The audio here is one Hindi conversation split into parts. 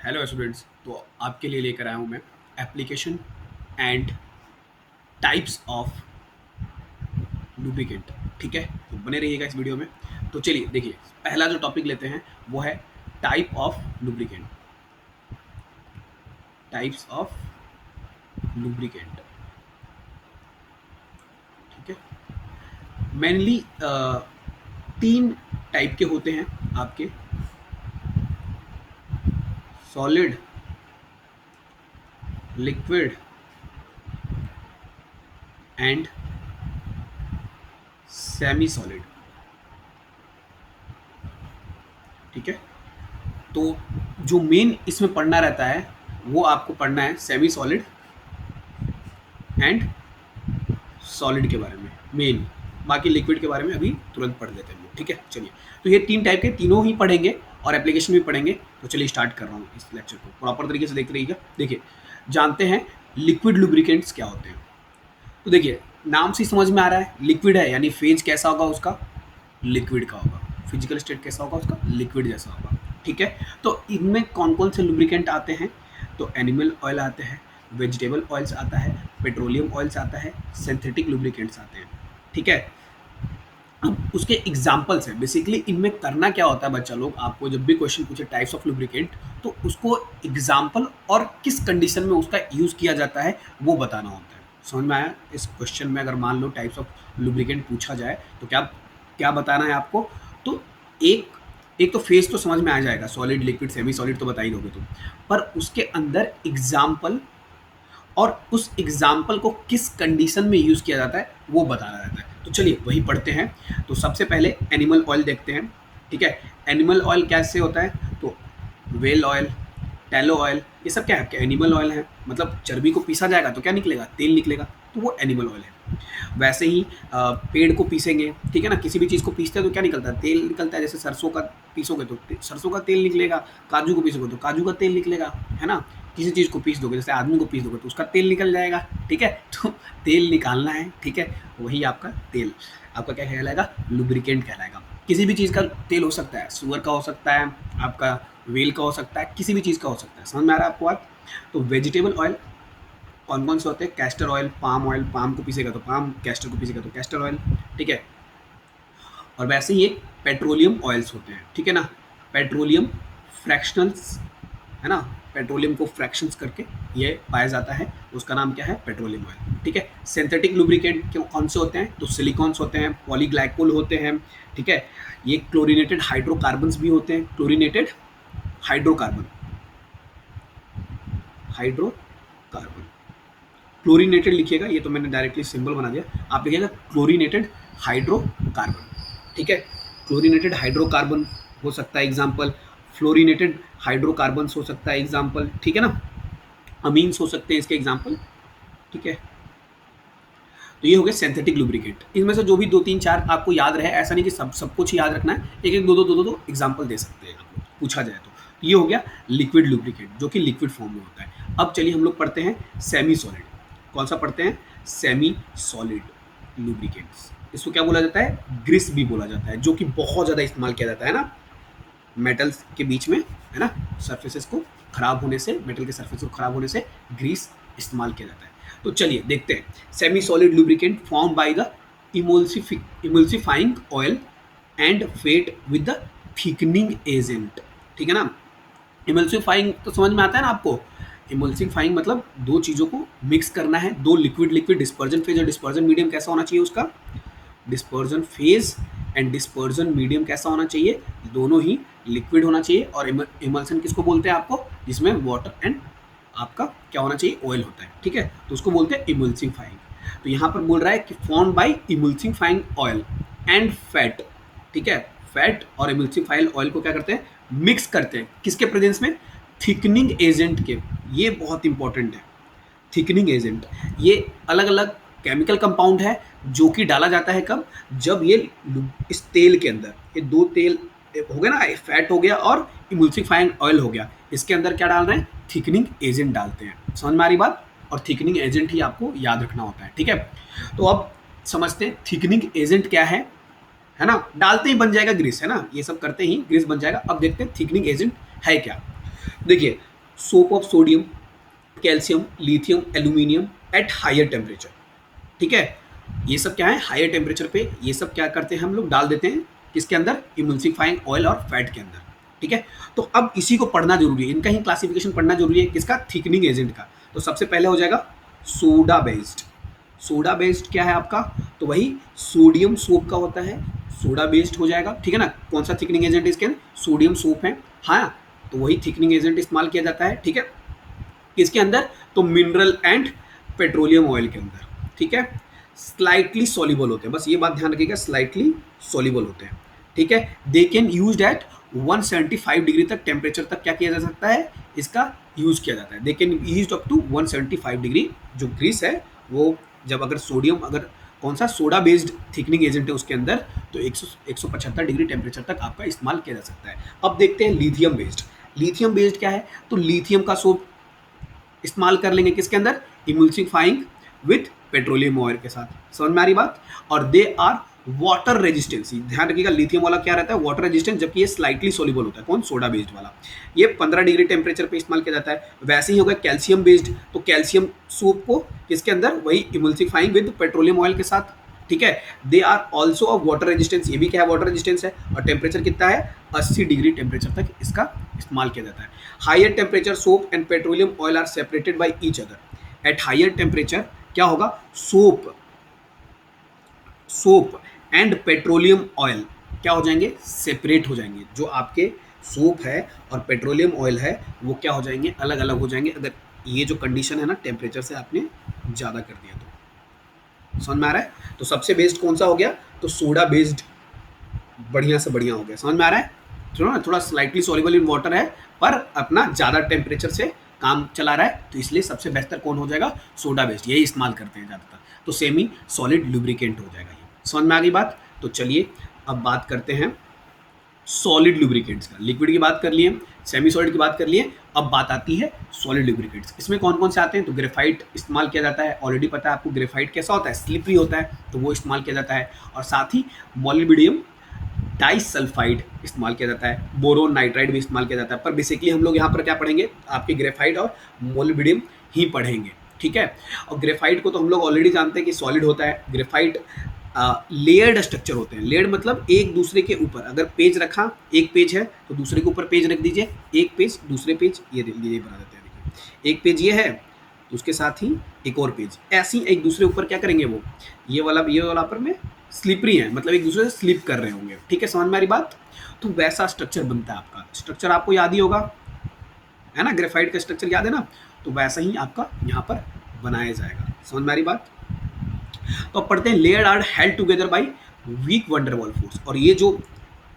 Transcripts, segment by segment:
Hello students. तो आपके लिए लेकर आया हूँ मैं application and types of lubricant. ठीक है, तो बने रहिएगा इस वीडियो में। तो चलिए देखिए, पहला जो टॉपिक लेते हैं वो है type of lubricant. Types of lubricant. ठीक है, मेनली तीन टाइप के होते हैं आपके: solid, liquid and semi solid. ठीक है, तो जो मेन इसमें पढ़ना रहता है वो आपको पढ़ना है सेमी सॉलिड एंड सॉलिड के बारे में मेन। बाकी लिक्विड के बारे में अभी तुरंत पढ़ लेते हैं हम लोग। ठीक है, चलिए। तो ये तीन टाइप के तीनों ही पढ़ेंगे और एप्लीकेशन भी पढ़ेंगे। तो चलिए स्टार्ट कर रहा हूँ इस लेक्चर को, प्रॉपर तरीके से देखते रहिएगा। देखिए, जानते हैं लिक्विड लुब्रिकेंट्स क्या होते हैं। तो देखिए, नाम से ही समझ में आ रहा है लिक्विड है, यानी फेज कैसा होगा उसका, लिक्विड का होगा। फिजिकल स्टेट कैसा होगा उसका, लिक्विड जैसा होगा। ठीक है, तो इनमें कौन कौन से लुब्रिकेंट आते हैं? तो एनिमल ऑयल आते हैं, वेजिटेबल ऑयल्स आता है, पेट्रोलियम ऑयल्स आता है, सिंथेटिक लुब्रिकेंट्स आते हैं। ठीक है, अब उसके एग्जाम्पल्स हैं। बेसिकली इनमें करना क्या होता है बच्चा लोग, आपको जब भी क्वेश्चन पूछे टाइप्स ऑफ लुब्रिकेंट, तो उसको एग्जाम्पल और किस कंडीशन में उसका यूज़ किया जाता है वो बताना होता है। समझ में आया? इस क्वेश्चन में अगर मान लो टाइप्स ऑफ लुब्रिकेंट पूछा जाए तो क्या क्या बताना है आपको? तो एक एक तो फेस तो समझ में आ जाएगा, सॉलिड, लिक्विड, सेमी सॉलिड तो बता ही दोगे तुम, पर उसके अंदर एग्जाम्पल और उस एग्जाम्पल को किस कंडीशन में यूज़ किया जाता है वो बताना रहता है। तो चलिए वही पढ़ते हैं। तो सबसे पहले एनिमल ऑयल देखते हैं। ठीक है, एनिमल ऑयल कैसे होता है? तो व्हेल ऑयल, टैलो ऑयल, ये सब क्या है? क्या एनिमल ऑयल है। मतलब चर्बी को पीसा जाएगा तो क्या निकलेगा? तेल निकलेगा, तो वो एनिमल ऑयल है। वैसे ही पेड़ को पीसेंगे, ठीक है ना, किसी भी चीज़ को पीसते हैं तो क्या निकलता है? तेल निकलता है। जैसे सरसों का पीसोगे तो सरसों का तेल निकलेगा, काजू को पीसोगे तो काजू का तेल निकलेगा, है ना। किसी चीज़ को पीस दोगे, जैसे आदमी को पीस दोगे तो उसका तेल निकल जाएगा। ठीक है, तो तेल निकालना है। ठीक है, वही आपका तेल, आपका क्या कहलाएगा? लुब्रिकेंट कहलाएगा। किसी भी चीज़ का तेल हो सकता है, सुअर का हो सकता है, आपका व्हेल का हो सकता है, किसी भी चीज़ का हो सकता है। समझ में आ रहा है आपको बात? तो वेजिटेबल ऑयल कौन कौन से होते हैं? Castor oil, palm oil, palm को पीसेगा तो पाम, कैस्टर को पीसेगा तो कैस्टर ऑयल। ठीक है, और वैसे ही एक पेट्रोलियम ऑयल्स होते हैं। ठीक है ना, पेट्रोलियम फ्रैक्शनल्स, है ना, पेट्रोलियम को फ्रैक्शंस करके ये पाया जाता है, उसका नाम क्या है? Petroleum oil. ठीक है, सिंथेटिक लुब्रिकेंट कौन से होते हैं? तो सिलिकॉन्स होते हैं, पॉलीग्लाइकोल होते हैं। ठीक है, ये क्लोरीनेटेड हाइड्रोकार्बन्स भी होते हैं, क्लोरीनेटेड हाइड्रोकार्बन, हाइड्रोकार्बन, क्लोरीनेटेड लिखिएगा, ये तो मैंने डायरेक्टली सिंबल बना दिया, आप लिखिएगा क्लोरीनेटेड हाइड्रोकार्बन। ठीक है, क्लोरीनेटेड हाइड्रोकार्बन हो सकता है एग्जाम्पल, फ्लोरीनेटेड हाइड्रोकार्बन्स हो सकता है एग्जाम्पल। ठीक है ना, अमीन्स हो सकते हैं इसके एग्जाम्पल। ठीक है, तो ये हो गया सिंथेटिक लुब्रिकेंट। इनमें से जो भी दो तीन चार आपको याद रहे, ऐसा नहीं कि सब कुछ याद रखना है, एक एक दो एग्जाम्पल दे सकते हैं आपको पूछा जाए तो। ये हो गया लिक्विड लुब्रिकेंट, जो कि लिक्विड फॉर्म में होता है। अब चलिए हम लोग पढ़ते हैं सेमी सॉलिड। कौन सा पढ़ते हैं? Semi solid lubricants. इसको क्या बोला जाता है? ग्रीस भी बोला जाता है, जो कि बहुत ज़्यादा इस्तेमाल किया जाता है ना मेटल्स के बीच में, है ना, सरफेसेस को खराब होने से, मेटल के सरफेस को खराब होने से ग्रीस इस्तेमाल किया जाता है। तो चलिए देखते हैं। Semi solid lubricant form by the emulsifying oil and fat with the thickening agent. ठीक है ना, इमल्सिफाइंग तो समझ में आता है ना आपको। इमल्सिफाइंग मतलब दो चीज़ों को मिक्स करना है, दो लिक्विड लिक्विड, डिस्पर्जन फेज और डिस्पर्जन मीडियम कैसा होना चाहिए उसका? Dispersion phase and dispersion medium कैसा होना चाहिए? दोनों ही लिक्विड होना चाहिए। और इमल्सन किसको बोलते हैं आपको? जिसमें वाटर एंड आपका क्या होना चाहिए? ऑयल होता है। ठीक है, तो उसको बोलते हैं इमल्सिफाइंग। तो यहाँ पर बोल रहा है कि form by emulsifying oil and fat. ठीक है, फैट और इमल्सिफाइड ऑयल को क्या करते हैं? मिक्स करते हैं, किसके प्रेजेंस में? थिकनिंग एजेंट के। ये बहुत इंपॉर्टेंट है, थिकनिंग एजेंट। ये अलग अलग केमिकल कंपाउंड है जो कि डाला जाता है कब? जब ये इस तेल के अंदर, ये दो तेल हो गया ना, फैट हो गया और इमल्सिफाइंग ऑयल हो गया, इसके अंदर क्या डाल रहे हैं? थिकनिंग एजेंट डालते हैं। समझ में आ रही बात? और थिकनिंग एजेंट ही आपको याद रखना होता है। ठीक है, तो अब समझते हैं थिकनिंग एजेंट क्या है ना। डालते ही बन जाएगा ग्रीस, है ना, ये सब करते ही ग्रीस बन जाएगा। अब देखते हैं थिकनिंग एजेंट है क्या। देखिए, soap of sodium, calcium, lithium, aluminium at higher temperature. ठीक है, ये सब क्या है, हायर टेम्परेचर पे ये सब क्या करते हैं हम लोग, डाल देते हैं किसके अंदर, इमल्सिफाइंग ऑयल और फैट के अंदर। ठीक है, तो अब इसी को पढ़ना जरूरी है, इनका ही क्लासिफिकेशन पढ़ना जरूरी है, किसका, थिकनिंग एजेंट का। तो सबसे पहले हो जाएगा सोडा बेस्ड। सोडा बेस्ड क्या है आपका, तो वही सोडियम सोप का होता है, सोडा बेस्ड हो जाएगा। ठीक है ना, कौन सा थिकनिंग एजेंट इसके अंदर, सोडियम सोप है। हाँ, तो वही थिकनिंग एजेंट इस्तेमाल किया जाता है। ठीक है, किसके अंदर, तो मिनरल एंड पेट्रोलियम ऑयल के अंदर। ठीक है, स्लाइटली सॉल्युबल होते हैं, बस ये बात ध्यान रखिएगा, स्लाइटली सॉल्युबल होते हैं। ठीक है, they can use at 175 degree तक टेम्परेचर तक क्या किया जा सकता है, इसका यूज किया जाता है। They can use up to 175 degree. जो ग्रीस है वो जब अगर सोडियम, अगर कौन सा सोडा बेस्ड थिकनिंग एजेंट है उसके अंदर, तो 175 डिग्री टेम्परेचर तक आपका इस्तेमाल किया जा सकता है। अब देखते हैं लिथियम बेस्ड। लिथियम बेस्ड क्या है, तो लिथियम का सोप इस्तेमाल कर लेंगे किसके अंदर, इमल्सिफाइंग विथ पेट्रोलियम ऑयल के साथ। समझ में आ रही बात, और दे आर वाटर रेजिस्टेंसी, ध्यान रखिएगा लिथियम वाला क्या रहता है, वाटर रेजिस्टेंस, जबकि ये स्लाइटली सोल्यूबल होता है, कौन, सोडा बेस्ड वाला। ये 15 डिग्री टेम्परेचर पे इस्तेमाल किया जाता है। वैसे ही होगा कैल्शियम बेस्ड, तो कैल्शियम सूप को किसके अंदर, वही इमल्सिफाइंग विद पेट्रोलियम ऑयल के साथ। ठीक है, they are also of water resistance, ये भी क्या है, वाटर रेजिस्टेंस है, और टेम्परेचर कितना है, 80 डिग्री टेम्परेचर तक इसका इस्तेमाल किया जाता है। Higher temperature soap and petroleum oil are separated by each other. At higher temperature क्या होगा, soap soap and petroleum oil क्या हो जाएंगे, सेपरेट हो जाएंगे। जो आपके सोप है और पेट्रोलियम ऑयल है वो क्या हो जाएंगे, अलग अलग हो जाएंगे, अगर ये जो कंडीशन है ना, टेम्परेचर से आपने ज़्यादा कर दिया तो। समझ में आ रहा है, तो सबसे बेस्ट कौन सा हो गया, तो सोडा बेस्ड बढ़िया से बढ़िया हो गया। समझ में आ रहा है, सुनो ना, थोड़ा स्लाइटली सॉल्युबल इन वाटर है, पर अपना ज़्यादा टेम्परेचर से काम चला रहा है, तो इसलिए सबसे बेहतर कौन हो जाएगा, सोडा बेस्ड, यही इस्तेमाल करते हैं ज़्यादातर। तो सेमी सॉलिड लुब्रिकेंट हो जाएगा ये। समझ में आ गई बात, तो चलिए अब बात करते हैं सॉलिड लुब्रिकेंट्स का। लिक्विड की बात कर लिए, सेमी सॉलिड की बात कर लिए, अब बात आती है सॉलिड लुब्रिकेंट्स। इसमें कौन कौन से आते हैं, तो ग्रेफाइट इस्तेमाल किया जाता है, ऑलरेडी पता है आपको ग्रेफाइट कैसा होता है, स्लिपरी होता है, तो वो इस्तेमाल किया जाता है। और साथ ही मोलिब्डेनम डाइसल्फाइड इस्तेमाल किया जाता है, बोरोन नाइट्राइड भी इस्तेमाल किया जाता है। पर बेसिकली हम लोग यहाँ पर क्या पढ़ेंगे, आपके ग्रेफाइट और मोलिब्डेनम ही पढ़ेंगे। ठीक है, और ग्रेफाइट को तो हम लोग ऑलरेडी जानते हैं कि सॉलिड होता है। ग्रेफाइट लेयर्ड स्ट्रक्चर होते हैं, लेयर्ड मतलब एक दूसरे के ऊपर, अगर पेज रखा, एक पेज है तो दूसरे के ऊपर पेज रख दीजिए, एक पेज दूसरे पेज, ये बना देते हैं, देखिए एक पेज ये है तो उसके साथ ही एक और पेज, ऐसे ही एक दूसरे ऊपर क्या करेंगे, वो ये वाला पर में स्लिपरी है, मतलब एक दूसरे से स्लिप कर रहे होंगे। ठीक है, समझ में आ रही बात, तो वैसा स्ट्रक्चर बनता है आपका। स्ट्रक्चर आपको याद ही होगा, है ना, ग्रेफाइट का स्ट्रक्चर याद है ना, तो वैसा ही आपका यहाँ पर बनाया जाएगा। समझ में आ रही बात, तो अब पढ़ते हैं, layer are held together by weak van der Waals force. और ये जो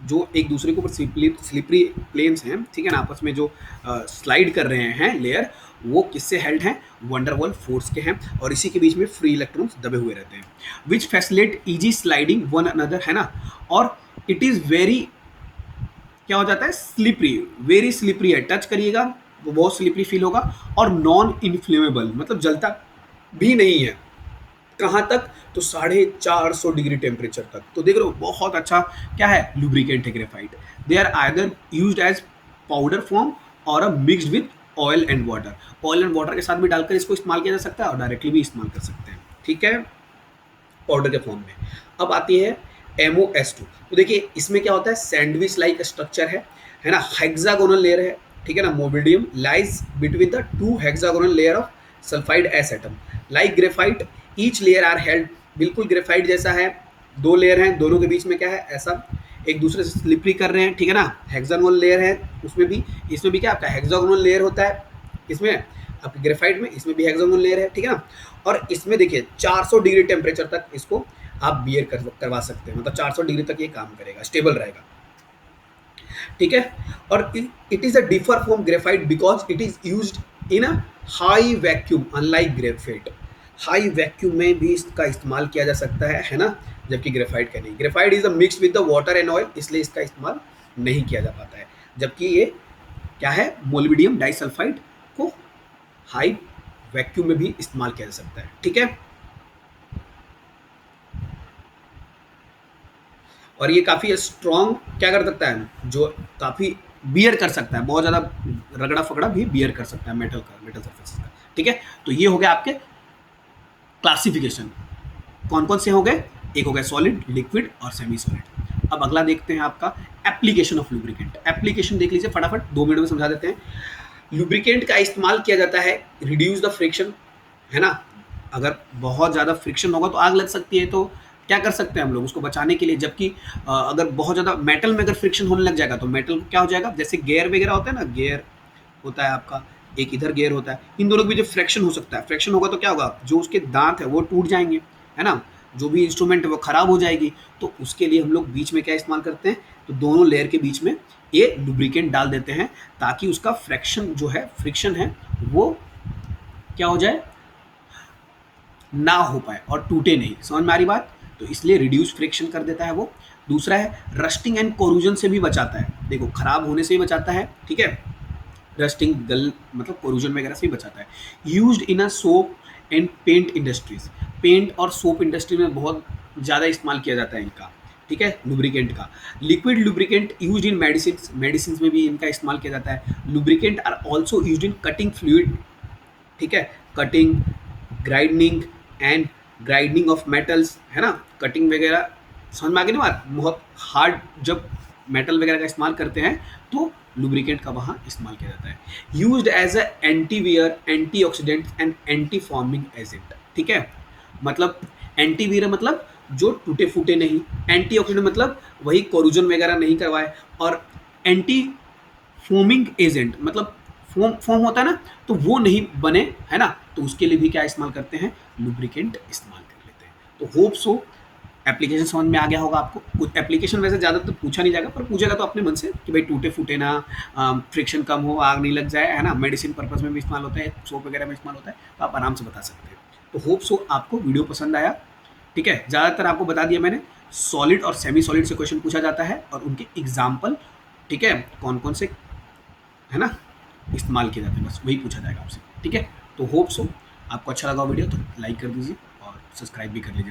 जो एक दूसरे के ऊपर स्लिपरी प्लेन्स हैं, ठीक है ना, आपस में जो स्लाइड कर रहे हैं लेयर, वो किससे हेल्ड हैं, वंडरवॉल फोर्स के हैं, और इसी के बीच में फ्री इलेक्ट्रॉन्स दबे हुए रहते हैं, which facilitate easy sliding one another, है ना। और इट इज़ वेरी, क्या हो जाता है, स्लिपरी, वेरी स्लिपरी है, टच करिएगा वो बहुत स्लिपरी फील होगा, और नॉन इन्फ्लेमेबल, मतलब जलता भी नहीं है। कहाँ तक, तो 450 डिग्री टेम्परेचर तक। तो देख रहे हो बहुत अच्छा क्या है, लुब्रिकेंट है graphite. They are either used as powder form और a mixed with oil and water. Oil and water के साथ भी डालकर इसको इस्तेमाल किया जा सकता है और डायरेक्टली भी इस्तेमाल कर सकते हैं। ठीक है, पाउडर के फॉर्म में। अब आती है MOS2। तो देखिए इसमें क्या होता है, सैंडविच लाइक स्ट्रक्चर है ना, हेक्सागोनल लेयर है। ठीक है ना, molybdenum lies between the two hexagonal layer of sulphide S atom like graphite, each layer are held, बिल्कुल ग्रेफाइट जैसा है, दो लेयर हैं, दोनों के बीच में क्या है, ऐसा एक दूसरे से स्लिपरी कर रहे हैं। ठीक है ना, हेक्सागोनल लेयर है उसमें भी, इसमें भी क्या आपका हेक्सागोनल लेयर होता है, इसमें आपके ग्रेफाइट में, इसमें भी हेक्सागोनल लेयर है। ठीक है ना, और इसमें देखिए 400 डिग्री टेम्परेचर तक इसको आप बियर करवा सकते हैं, मतलब 400 डिग्री तक ये काम करेगा, स्टेबल रहेगा। ठीक है, और it is a differ from graphite because it is used in a high vacuum, unlike graphite. High vacuum में भी इसका इस्तेमाल किया जा सकता है ना, जबकि ग्रेफाइट का नहीं। Graphite is a mix with the water and oil, इसलिए इसका इस्तेमाल नहीं किया जा पाता है, जबकि ये क्या है, मोलिब्डेनम डाइसल्फाइड को हाई वैक्यूम में भी इस्तेमाल किया जा सकता है। ठीक है, और ये काफ़ी स्ट्रॉन्ग क्या कर सकता है, जो काफ़ी बियर कर सकता है, बहुत ज़्यादा रगड़ा फगड़ा भी बियर कर सकता है मेटल सरफेस का। ठीक है, तो ये हो गया आपके क्लासिफिकेशन। कौन कौन से हो गए? एक हो गया सॉलिड, लिक्विड और सेमी सॉलिड। अब अगला देखते हैं आपका एप्लीकेशन ऑफ लुब्रिकेंट। एप्लीकेशन देख लीजिए फटाफट, 2 मिनट में समझा देते हैं। लुब्रिकेंट का इस्तेमाल किया जाता है रिड्यूस द फ्रिक्शन, है ना। अगर बहुत ज़्यादा फ्रिक्शन होगा तो आग लग सकती है, तो क्या कर सकते हैं हम लोग उसको बचाने के लिए। जबकि अगर बहुत ज़्यादा मेटल में अगर फ्रिक्शन होने लग जाएगा तो मेटल क्या हो जाएगा, जैसे गेयर वगैरह होता है ना, गेयर होता है आपका, एक इधर गेयर होता है, इन दोनों के बीच फ्रैक्शन हो सकता है। फ्रैक्शन होगा तो क्या होगा, जो उसके दांत है वो टूट जाएंगे, है ना, जो भी इंस्ट्रूमेंट है वो खराब हो जाएगी। तो उसके लिए हम लोग बीच में क्या इस्तेमाल करते हैं, तो दोनों लेयर के बीच में ये लुब्रिकेंट डाल देते हैं ताकि उसका फ्रैक्शन जो है, फ्रिक्शन है, वो क्या हो जाए, ना हो पाए और टूटे नहीं। समझ में आ रही बात? तो इसलिए रिड्यूस फ्रिक्शन कर देता है वो। दूसरा है रस्टिंग एंड कोरूजन से भी बचाता है। देखो खराब होने से भी बचाता है, ठीक है, रस्टिंग गल मतलब कोरूजन वगैरह से भी बचाता है। Used in a soap and paint industries. Paint और सोप इंडस्ट्री में बहुत ज़्यादा इस्तेमाल किया जाता है इनका, ठीक है, लुब्रिकेंट का। Liquid lubricant used in medicine में भी इनका इस्तेमाल किया जाता है। Lubricant are also used in cutting fluid, ठीक है, cutting, grinding and grinding of metals, है ना, कटिंग वगैरह। समझ में आ गई ना बात? बहुत हार्ड जब मेटल वगैरह का इस्तेमाल करते हैं तो लुब्रिकेंट का वहाँ इस्तेमाल किया जाता है। Used as a antiwear, antioxidant and anti forming agent, ठीक है। मतलब एंटीवियर मतलब जो टूटे फूटे नहीं, एंटीऑक्सीडेंट मतलब वही कोरूजन वगैरह नहीं करवाए, और एंटी फोमिंग एजेंट मतलब फोम फोम होता है ना, तो वो नहीं बने, है ना, तो उसके लिए भी क्या इस्तेमाल करते हैं, लुब्रिकेंट इस्तेमाल कर लेते हैं। तो होप सो एप्लीकेशन समझ में आ गया होगा आपको। कुछ एप्लीकेशन वैसे ज़्यादा तो पूछा नहीं जाएगा, पर पूछेगा तो अपने मन से कि भाई टूटे फूटे ना, फ्रिक्शन कम हो, आग नहीं लग जाए, है ना, मेडिसिन पर्पज़ में भी इस्तेमाल होता है, सोप वगैरह में इस्तेमाल होता है, तो आप आराम से बता सकते हैं। तो होप सो आपको वीडियो पसंद आया, ठीक है। ज़्यादातर आपको बता दिया मैंने, सॉलिड और सेमी सॉलिड से क्वेश्चन पूछा जाता है और उनके एग्जाम्पल, ठीक है, कौन कौन से, है ना, इस्तेमाल किए जाते हैं, बस वही पूछा जाएगा आपसे, ठीक है। तो होप सो आपको अच्छा लगा वीडियो तो लाइक कर दीजिए और सब्सक्राइब भी कर लीजिए।